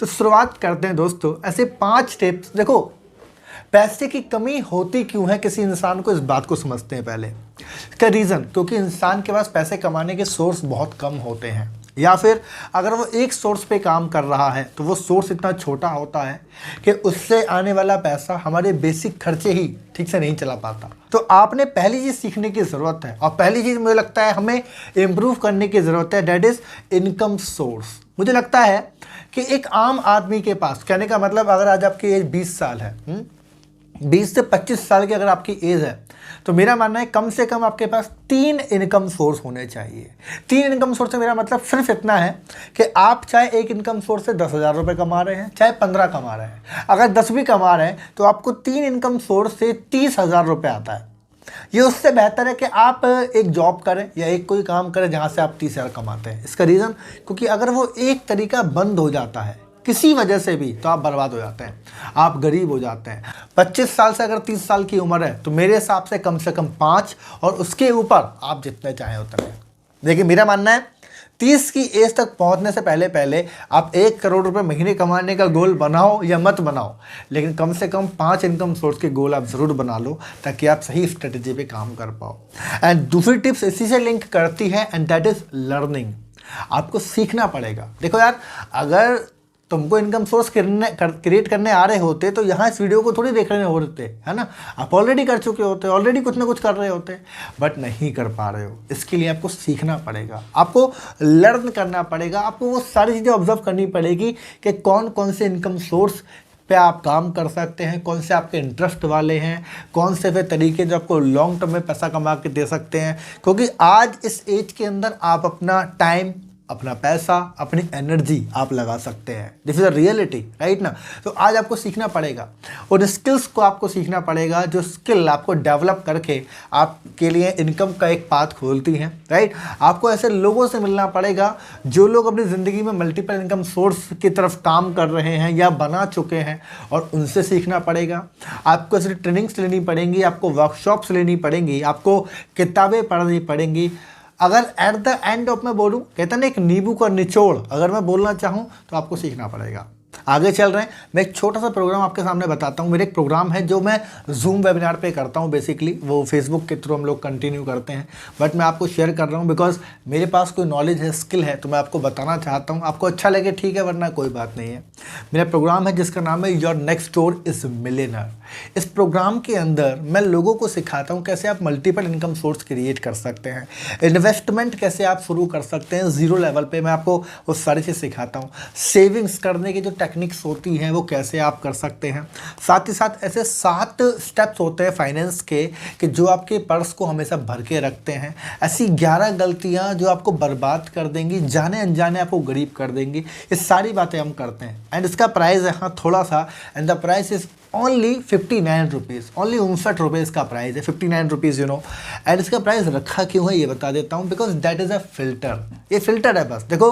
तो शुरुआत करते हैं दोस्तों ऐसे 5 टिप्स। देखो, पैसे की कमी होती क्यों है किसी इंसान को, इस बात को समझते हैं पहले। इसका रीज़न, क्योंकि इंसान के पास पैसे कमाने के सोर्स बहुत कम होते हैं, या फिर अगर वो एक सोर्स पे काम कर रहा है तो वो सोर्स इतना छोटा होता है कि उससे आने वाला पैसा हमारे बेसिक खर्चे ही ठीक से नहीं चला पाता। तो आपने पहली चीज़ सीखने की ज़रूरत है, और पहली चीज़ मुझे लगता है हमें इम्प्रूव करने की ज़रूरत है, डैट इज़ इनकम सोर्स। मुझे लगता है कि एक आम आदमी के पास, कहने का मतलब अगर आज आपकी एज 20 साल है, 20 से 25 साल की अगर आपकी एज है, तो मेरा मानना है कम से कम आपके पास 3 इनकम सोर्स होने चाहिए। 3 इनकम सोर्स से मेरा मतलब सिर्फ इतना है कि आप चाहे एक इनकम सोर्स से 10,000 रुपये कमा रहे हैं, चाहे 15 कमा रहे हैं, अगर 10 भी कमा रहे हैं तो आपको 3 इनकम सोर्स से 30,000 रुपये आता है। ये उससे बेहतर है कि आप एक जॉब करें या एक कोई काम करें जहाँ से आप 30,000 कमाते हैं। इसका रीज़न, क्योंकि अगर वो एक तरीका बंद हो जाता है किसी वजह से भी, तो आप बर्बाद हो जाते हैं, आप गरीब हो जाते हैं। 25 साल से अगर 30 साल की उम्र है तो मेरे हिसाब से कम 5, और उसके ऊपर आप जितने चाहें उतने। देखिए, मेरा मानना है 30 की एज तक पहुंचने से पहले आप 1 करोड़ रुपए महीने कमाने का गोल बनाओ या मत बनाओ, लेकिन कम से कम 5 इनकम सोर्स के गोल आप ज़रूर बना लो, ताकि आप सही स्ट्रेटजी पे काम कर पाओ। एंड दूसरी टिप्स इसी से लिंक करती है, एंड दैट इज़ लर्निंग। आपको सीखना पड़ेगा। देखो यार, अगर तुमको इनकम सोर्स क्रिएट करने आ रहे होते तो यहाँ इस वीडियो को थोड़ी देख रहे होते, है ना। आप ऑलरेडी कर चुके होते, ऑलरेडी कुछ ना कुछ कर रहे होते, बट नहीं कर पा रहे हो। इसके लिए आपको सीखना पड़ेगा, आपको लर्न करना पड़ेगा, आपको वो सारी चीज़ें ऑब्जर्व करनी पड़ेगी कि कौन कौन से इनकम सोर्स पे आप काम कर सकते हैं, कौन से आपके इंटरेस्ट वाले हैं, कौन से वे तरीके जो आपको लॉन्ग टर्म में पैसा कमा के दे सकते हैं। क्योंकि आज इस एज के अंदर आप अपना टाइम, अपना पैसा, अपनी एनर्जी आप लगा सकते हैं। This is a reality, right ना। तो आज आपको सीखना पड़ेगा, और स्किल्स को आपको सीखना पड़ेगा, जो स्किल आपको डेवलप करके आपके लिए इनकम का एक पाथ खोलती हैं, राइट। आपको ऐसे लोगों से मिलना पड़ेगा जो लोग अपनी ज़िंदगी में मल्टीपल इनकम सोर्स की तरफ काम कर रहे हैं या बना चुके हैं, और उनसे सीखना पड़ेगा। आपको ऐसी ट्रेनिंग्स लेनी पड़ेंगी, आपको वर्कशॉप्स लेनी पड़ेंगी, आपको किताबें पढ़नी पड़ेंगी। अगर एट द एंड ऑफ मैं बोलूँ, कहता ना एक नींबू का निचोड़, अगर मैं बोलना चाहूँ तो आपको सीखना पड़ेगा। आगे चल रहे हैं, मैं एक छोटा सा प्रोग्राम आपके सामने बताता हूँ। मेरे एक प्रोग्राम है जो मैं जूम वेबिनार पे करता हूँ, बेसिकली वो फेसबुक के थ्रू हम लोग कंटिन्यू करते हैं, बट मैं आपको शेयर कर रहा हूँ बिकॉज मेरे पास कोई नॉलेज है, स्किल है, तो मैं आपको बताना चाहता हूँ। आपको अच्छा लगे ठीक है, वरना कोई बात नहीं है। मेरा प्रोग्राम है जिसका नाम है your next door is millionaire. इस प्रोग्राम के अंदर मैं लोगों को सिखाता हूँ कैसे आप मल्टीपल इनकम सोर्स क्रिएट कर सकते हैं, इन्वेस्टमेंट कैसे आप शुरू कर सकते हैं ज़ीरो लेवल पे, मैं आपको वो सारी चीज़ सिखाता हूँ। सेविंग्स करने की जो टेक्निक्स होती हैं वो कैसे आप कर सकते हैं। साथ ही साथ ऐसे 7 स्टेप्स होते हैं फाइनेंस के कि जो आपके पर्स को हमेशा भर के रखते हैं। ऐसी 11 गलतियाँ जो आपको बर्बाद कर देंगी, जाने अनजाने आपको गरीब कर देंगी। ये सारी बातें हम करते हैं, एंड इसका प्राइस है हाँ थोड़ा सा, and the price is only 59 rupees, only 59 रुपये इसका प्राइस है, 59 रुपीज़, यू नो। एंड इसका प्राइस रखा क्यों है ये बता देता हूँ, because that is a filter. ये फिल्टर है बस। देखो,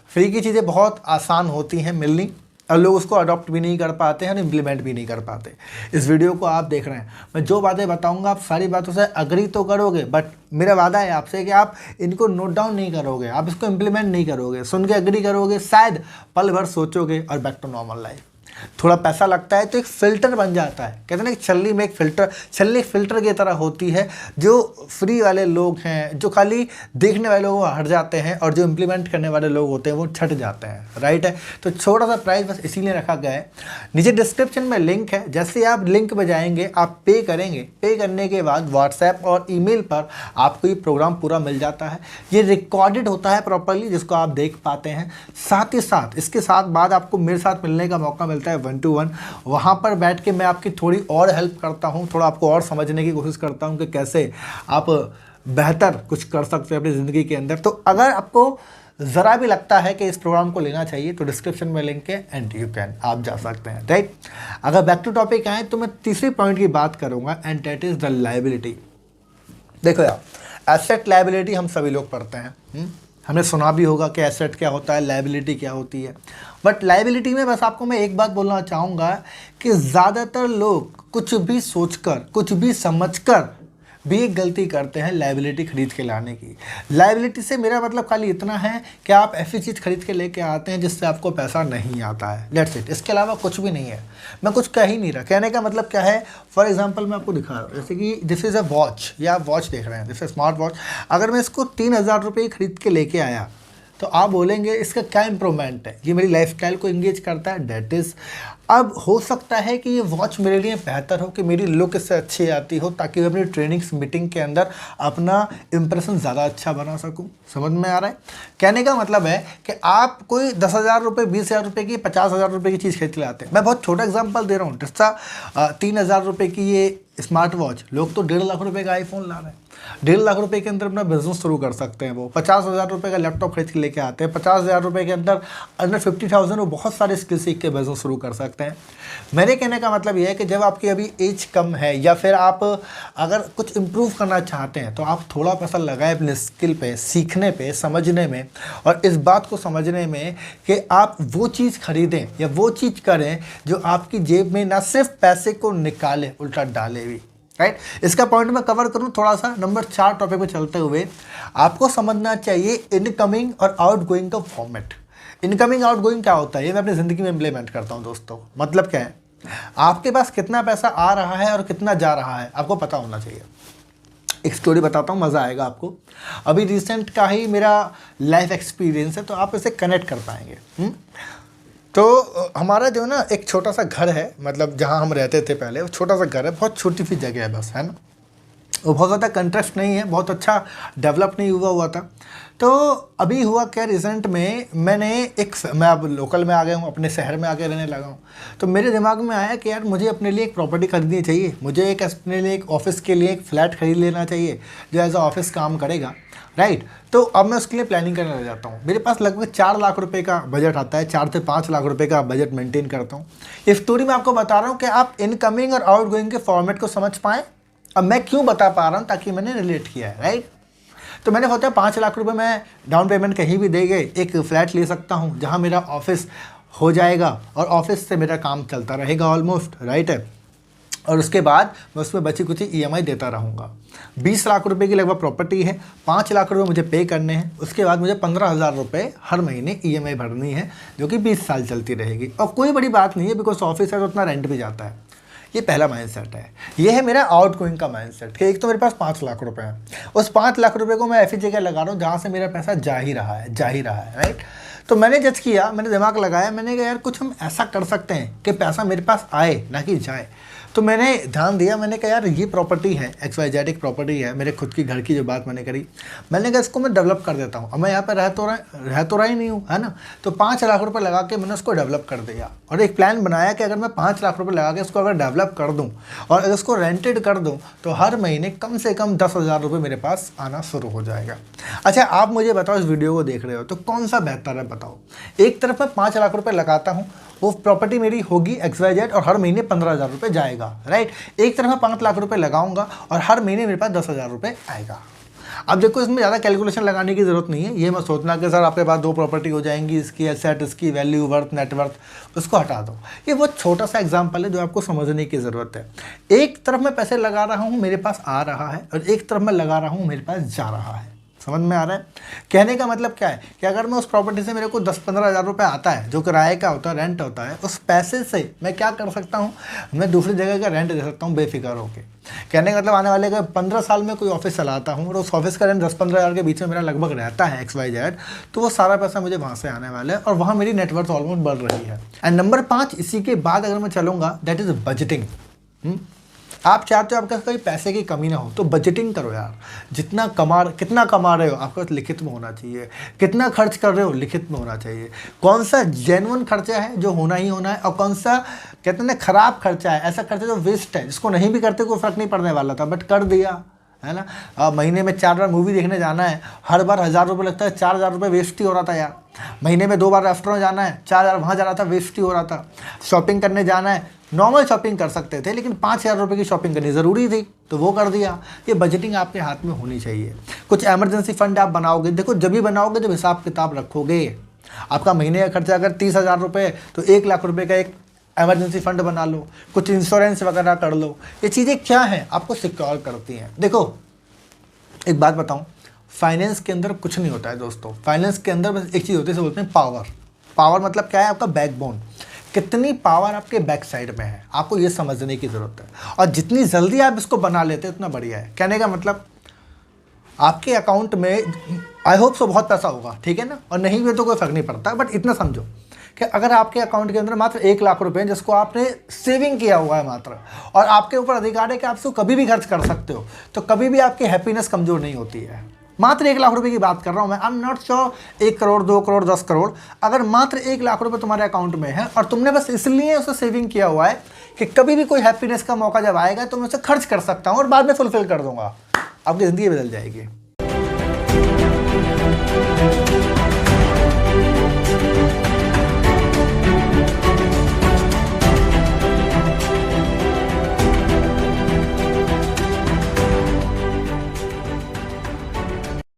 फ्री की चीज़ें बहुत आसान होती हैं मिलनी, और लोग उसको अडॉप्ट भी नहीं कर पाते हैं और इम्प्लीमेंट भी नहीं कर पाते। इस वीडियो को आप देख रहे हैं, मैं जो बातें बताऊंगा आप सारी बातों से अग्री तो करोगे, बट मेरा वादा है आपसे कि आप इनको नोट डाउन नहीं करोगे, आप इसको इम्प्लीमेंट नहीं करोगे, सुन के अग्री करोगे, शायद पल भर सोचोगे और बैक टू नॉर्मल लाइफ। थोड़ा पैसा लगता है तो एक फ़िल्टर बन जाता है। कहते हैं ना कि छल्ली में एक फ़िल्टर, छल्ली फ़िल्टर की तरह होती है। जो फ्री वाले लोग हैं, जो खाली देखने वाले लोग हट जाते हैं, और जो इम्प्लीमेंट करने वाले लोग होते हैं वो छट जाते हैं, राइट है। तो छोटा सा प्राइस बस इसीलिए रखा गया है। नीचे डिस्क्रिप्शन में लिंक है, जैसे आप लिंक पर जाएंगे आप पे करेंगे, पे करने के बाद व्हाट्सएप और ईमेल पर आपको ये प्रोग्राम पूरा मिल जाता है। ये रिकॉर्डेड होता है प्रॉपरली, जिसको आप देख पाते हैं। साथ ही साथ इसके साथ बाद आपको मेरे साथ मिलने का मौका मिलता है 1 to 1। वहाँ पर बैठ के मैं आपकी थोड़ी और हेल्प करता हूँ, थोड़ा आपको और समझने की कोशिश करता हूँ कि कैसे आप बेहतर कुछ कर सकते हैं अपनी ज़िंदगी के अंदर। तो अगर आपको ज़रा भी लगता है कि इस प्रोग्राम को लेना चाहिए तो डिस्क्रिप्शन में लिंक है, एंड यू कैन, आप जा सकते हैं, राइट। अगर बैक टू टॉपिक आए तो मैं तीसरी पॉइंट की बात करूँगा, and that is the liability. देखो यार, एसेट लायबिलिटी हम सभी लोग पढ़ते हैं, हमने सुना भी होगा कि एसेट क्या होता है, लायबिलिटी क्या होती है। बट लायबिलिटी में बस आपको मैं एक बात बोलना चाहूँगा कि ज़्यादातर लोग कुछ भी सोचकर, कुछ भी समझकर भी एक गलती करते हैं लाइबिलिटी खरीद के लाने की। लाइबिलिटी से मेरा मतलब खाली इतना है कि आप ऐसी चीज़ खरीद के लेके आते हैं जिससे आपको पैसा नहीं आता है, लेट्स इट। इसके अलावा कुछ भी नहीं है, मैं कुछ कह ही नहीं रहा। कहने का मतलब क्या है, फॉर एग्जाम्पल मैं आपको दिखा रहा हूँ, जैसे कि दिस इज़ अ वॉच, या आप वॉच देख रहे हैं, दिस इज स्मार्ट वॉच। अगर मैं इसको 3,000 रुपये खरीद के लेके आया तो आप बोलेंगे इसका क्या इम्प्रूवमेंट है, ये मेरी लाइफस्टाइल को इंगेज करता है, डेट इज़। अब हो सकता है कि ये वॉच मेरे लिए बेहतर हो, कि मेरी लुक इससे अच्छी आती हो, ताकि मैं अपनी ट्रेनिंग्स मीटिंग के अंदर अपना इंप्रेशन ज़्यादा अच्छा बना सकूं। समझ में आ रहा है? कहने का मतलब है कि आप कोई 10,000 रुपये, 20,000 रुपये की, 50,000 रुपये की चीज़ खरीद के लाते हैं। मैं बहुत छोटा एग्जाम्पल दे रहा हूँ। जिसका 3,000 रुपये की ये स्मार्ट वॉच, लोग तो 1.5 लाख रुपये का आईफोन ला रहे हैं। 1.5 लाख रुपए के अंदर अपना बिजनेस शुरू कर सकते हैं। वो 50,000 रुपये का लैपटॉप खरीद के लेके आते हैं। 50,000 रुपये के अंदर अंडर 50,000 वो बहुत सारे स्किल सीख के बिजनेस शुरू कर सकते हैं। मेरे कहने का मतलब ये है कि जब आपकी अभी एज कम है, या फिर आप अगर कुछ इम्प्रूव करना चाहते हैं, तो आप थोड़ा पैसा लगाएं अपने स्किल पे, सीखने पे, समझने में, और इस बात को समझने में कि आप वो चीज़ खरीदें या वो चीज़ करें जो आपकी जेब में ना सिर्फ पैसे को निकाले, उल्टा डाले भी। राइट, इसका पॉइंट मैं कवर करूं थोड़ा सा। नंबर 4 टॉपिक पे चलते हुए आपको समझना चाहिए इनकमिंग और आउटगोइंग का फॉर्मेट। इनकमिंग आउटगोइंग क्या होता है, ये मैं अपनी ज़िंदगी में इम्प्लीमेंट करता हूं दोस्तों। मतलब क्या है, आपके पास कितना पैसा आ रहा है और कितना जा रहा है आपको पता होना चाहिए। एक स्टोरी बताता हूँ, मज़ा आएगा आपको। अभी रिसेंट का ही मेरा लाइफ एक्सपीरियंस है, तो आप इसे कनेक्ट कर पाएंगे। तो हमारा जो है ना, एक छोटा सा घर है, मतलब जहाँ हम रहते थे पहले, वो छोटा सा घर है, बहुत छोटी सी जगह है बस, है ना। वो बहुत ज़्यादा कंट्रास्ट नहीं है, बहुत अच्छा डेवलप नहीं हुआ था। तो अभी हुआ क्या, रिसेंट में मैं अब लोकल में आ गया हूँ, अपने शहर में आके रहने लगा हूँ। तो मेरे दिमाग में आया कि यार मुझे अपने लिए एक प्रॉपर्टी खरीदनी चाहिए, मुझे अपने लिए एक ऑफिस के लिए एक फ्लैट खरीद लेना चाहिए जो एज अ ऑफिस काम करेगा। राइट, तो अब मैं उसके लिए प्लानिंग करने लग जाता हूँ। मेरे पास लगभग 4 लाख रुपए का बजट आता है, 4 से 5 लाख रुपए का बजट मेंटेन करता हूँ। ये स्टोरी मैं आपको बता रहा हूँ कि आप इनकमिंग और आउटगोइंग के फॉर्मेट को समझ पाएँ। अब मैं क्यों बता पा रहा हूँ, ताकि मैंने रिलेट किया है। राइट, तो मैंने होता है 5 लाख रुपए मैं डाउन पेमेंट कहीं भी दे गए एक फ्लैट ले सकता हूँ, जहाँ मेरा ऑफिस हो जाएगा और ऑफिस से मेरा काम चलता रहेगा ऑलमोस्ट। राइट है, और उसके बाद मैं उसमें बची कुछ EMI देता रहूँगा। 20 लाख रुपए की लगभग प्रॉपर्टी है, 5 लाख रुपए मुझे पे करने हैं। उसके बाद मुझे 15,000 रुपये हर महीने EMI भरनी है, जो कि 20 साल चलती रहेगी। और कोई बड़ी बात नहीं है, बिकॉज ऑफिस है तो उतना रेंट भी जाता है। ये पहला माइंडसेट है। ये है मेरा आउटगोइंग का माइंडसेट कि एक तो मेरे पास 5 लाख रुपए हैं, उस 5 लाख रुपए को मैं ऐसी जगह लगा रहा हूँ जहाँ से मेरा पैसा जा ही रहा है। राइट, तो मैंने जज किया, मैंने दिमाग लगाया, मैंने कहा यार कुछ हम ऐसा कर सकते हैं कि पैसा मेरे पास आए ना कि जाए। तो मैंने ध्यान दिया, मैंने कहा यार ये प्रॉपर्टी है, XYZ एक प्रॉपर्टी है, मेरे खुद की घर की जो बात मैंने करी, मैंने कहा इसको मैं डेवलप कर देता हूँ। अब मैं यहाँ पर रह तो रहा ही नहीं हूँ, है ना। तो 5 लाख रुपए लगा के मैंने उसको डेवलप कर दिया, और एक प्लान बनाया कि अगर मैं 5 लाख रुपए लगा के इसको अगर डेवलप कर दूँ और अगर इसको रेंटेड कर दूँ, तो हर महीने कम से कम 10,000 रुपये मेरे पास आना शुरू हो जाएगा। अच्छा, आप मुझे बताओ, इस वीडियो को देख रहे हो तो कौन सा बेहतर है बताओ। एक तरफ मैं 5 लाख रुपए लगाता हूँ, वो प्रॉपर्टी मेरी होगी XYZ और हर महीने 15,000 रुपये जाएगा। राइट, एक तरफ मैं 5 लाख रुपए लगाऊंगा और हर महीने मेरे पास 10,000 रुपये आएगा। अब देखो, इसमें ज़्यादा कैलकुलेशन लगाने की ज़रूरत नहीं है। ये मत सोचना कि सर आपके पास 2 प्रॉपर्टी हो जाएंगी, इसकी एसेट, इसकी वैल्यू, वर्थ, नेटवर्थ, उसको हटा दो। ये बहुत छोटा सा एग्जाम्पल है जो आपको समझने की ज़रूरत है। एक तरफ मैं पैसे लगा रहा हूँ, मेरे पास आ रहा है, और एक तरफ मैं लगा रहा हूँ, मेरे पास जा रहा है। समझ में आ रहा है? कहने का मतलब क्या है कि अगर मैं उस प्रॉपर्टी से मेरे को 10-15 हज़ार रुपये आता है, जो किराए का होता है, रेंट होता है, उस पैसे से मैं क्या कर सकता हूँ, मैं दूसरी जगह का रेंट दे सकता हूँ बेफिक्र होकर। कहने का मतलब आने वाले 15 साल में कोई ऑफिस चलाता हूँ और उस ऑफिस का रेंट 10-15 हज़ार के बीच में मेरा लगभग रहता है XYZ, तो वो सारा पैसा मुझे वहाँ से आने वाला है और वहाँ मेरी नेटवर्थ ऑलमोस्ट बढ़ रही है। एंड नंबर 5, इसी के बाद अगर मैं चलूँगा, दैट इज़ बजटिंग। आप चाहते हो आपके कोई पैसे की कमी ना हो, तो बजटिंग करो यार। कितना कमा रहे हो आपका लिखित में होना चाहिए, कितना खर्च कर रहे हो लिखित में होना चाहिए, कौन सा जेन्युइन खर्चा है जो होना ही होना है, और कौन सा कहते हैं ना खराब खर्चा है, ऐसा खर्चा जो वेस्ट है, जिसको नहीं भी करते कोई फर्क नहीं पड़ने वाला था बट कर दिया, है ना। महीने में 4 बार मूवी देखने जाना है, हर बार 1,000 रुपये लगता है, 4,000 रुपये वेस्ट ही हो रहा था यार। महीने में 2 बार रेस्टोरेंट जाना है, 4,000 वहाँ जा रहा था, वेस्ट ही हो रहा था। शॉपिंग करने जाना है, नॉर्मल शॉपिंग कर सकते थे, लेकिन 5,000 रुपये की शॉपिंग करनी ज़रूरी थी तो वो कर दिया। ये बजटिंग आपके हाथ में होनी चाहिए। कुछ एमरजेंसी फंड आप बनाओगे, देखो जब भी बनाओगे जब हिसाब किताब रखोगे। आपका महीने का खर्चा अगर 30,000 रुपये, तो 1 लाख रुपये का एक इमरजेंसी फंड बना लो, कुछ इंश्योरेंस वगैरह कर लो। ये चीज़ें क्या हैं, आपको सिक्योर करती हैं। देखो एक बात बताऊं, फाइनेंस के अंदर कुछ नहीं होता है दोस्तों। फाइनेंस के अंदर बस एक चीज़ होती है, इसे बोलते हैं पावर। पावर मतलब क्या है, आपका बैकबोन। कितनी पावर आपके बैक साइड में है, आपको ये समझने की ज़रूरत है। और जितनी जल्दी आप इसको बना लेते हैं उतना बढ़िया है। कहने का मतलब आपके अकाउंट में आई होप सो बहुत पैसा होगा, ठीक है ना, और नहीं भी तो कोई फ़र्क नहीं पड़ता। बट इतना समझो कि अगर आपके अकाउंट के अंदर मात्र 1 लाख रुपए हैं जिसको आपने सेविंग किया हुआ है मात्र, और आपके ऊपर अधिकार है कि आप इसको कभी भी खर्च कर सकते हो, तो कभी भी आपकी हैप्पीनेस कमज़ोर नहीं होती है। मात्र 1 लाख रुपए की बात कर रहा हूँ मैं। I am not sure 1 crore 2 crore 10 crore, अगर मात्र 1 लाख रुपए तुम्हारे अकाउंट में है और तुमने बस इसलिए उसे सेविंग किया हुआ है कि कभी भी कोई हैप्पीनेस का मौका जब आएगा तो मैं उसे खर्च कर सकता हूँ और बाद में फुलफिल कर दूंगा, आपकी ज़िंदगी बदल जाएगी।